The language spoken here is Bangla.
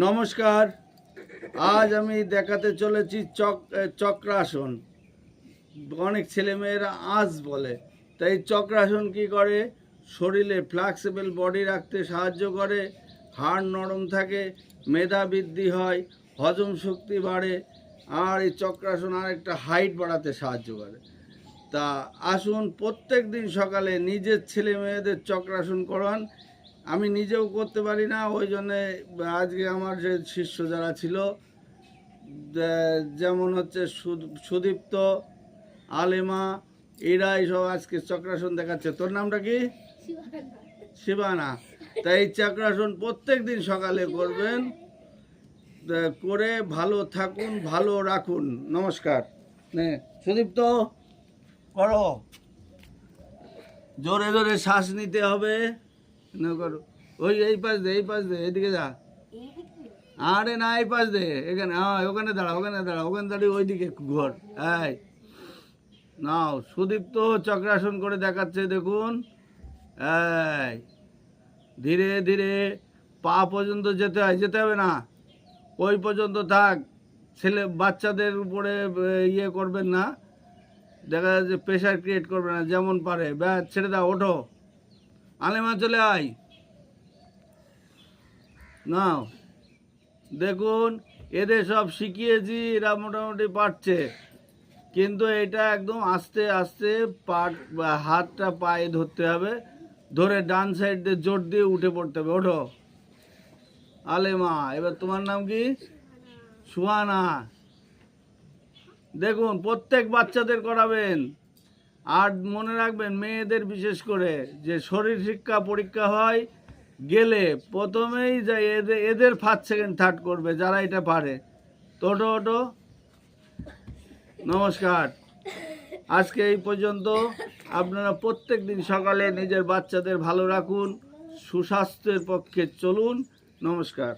নমস্কার। আজ আমি দেখাতে চলেছি চক্রাসন। অনেক ছেলেমেয়েরা আজ বলে, তাই চক্রাসন কি করে? শরীরে ফ্লেক্সিবল বডি রাখতে সাহায্য করে, হাড় নরম থাকে, মেধা বৃদ্ধি হয়, হজম শক্তি বাড়ে, আর এই চক্রাসন আর একটা হাইট বাড়াতে সাহায্য করে। তা আসুন প্রত্যেক দিন সকালে নিজের ছেলে মেয়েদের চক্রাসন করান। আমি নিজেও করতে পারি না, ওই জন্যে আজকে আমার যে শিষ্য যারা ছিল, যেমন হচ্ছে সুদীপ্ত, আলেমা, এরাই সব আজকে চক্রাসন দেখাচ্ছে। তোর নামটা কি? শিবানা। তাই এই চক্রাসন প্রত্যেক দিন সকালে করবেন, করে ভালো থাকুন, ভালো রাখুন। নমস্কার। নে সুদীপ্ত, করো। জোরে জোরে শ্বাস নিতে হবে। না করো, ওই এই পাশ দে, এই পাশ দে, এদিকে যা। আরে না, এই পাশ দে, এখানে। হ্যাঁ, ওখানে দাঁড়া, ওখানে দাঁড়া, ওখানে দাঁড়িয়ে ওইদিকে ঘর। এই নাও, সুদীপ্ত চক্রাসন করে দেখাচ্ছে, দেখুন। এই ধীরে ধীরে পা পর্যন্ত যেতে হয়, যেতে হবে না, ওই পর্যন্ত থাক। বাচ্চাদের উপরে ইয়ে করবেন না, দেখা যাচ্ছে প্রেশার ক্রিয়েট করবে না, যেমন পারে। ব্যাস, ছেড়ে দাও, ওঠো। আলেমা চলে আয়। নাও, দেখুন এদের সব শিখিয়েছি, এরা মোটামুটি পারছে, কিন্তু এটা একদম আস্তে আস্তে হাতটা পায়ে ধরতে হবে, ধরে ডান সাইড দিয়ে জোর দিয়ে উঠে পড়তে হবে। ওঠো আলেমা। এবার তোমার নাম কি? সুহানা। দেখুন প্রত্যেক বাচ্চাদের করাবেন। আর মনে রাখবেন, মেয়েদের বিশেষ করে, যে শরীর শিক্ষা পরীক্ষা হয় গেলে প্রথমেই যাই এদের ফার্স্ট সেকেন্ড থার্ড করবে যারা এটা পারে। তো ওঠো ওঠো। নমস্কার। আজকে এই পর্যন্ত। আপনারা প্রত্যেক দিন সকালে নিজের বাচ্চাদের ভালো রাখুন, সুস্বাস্থ্যের পক্ষে চলুন। নমস্কার।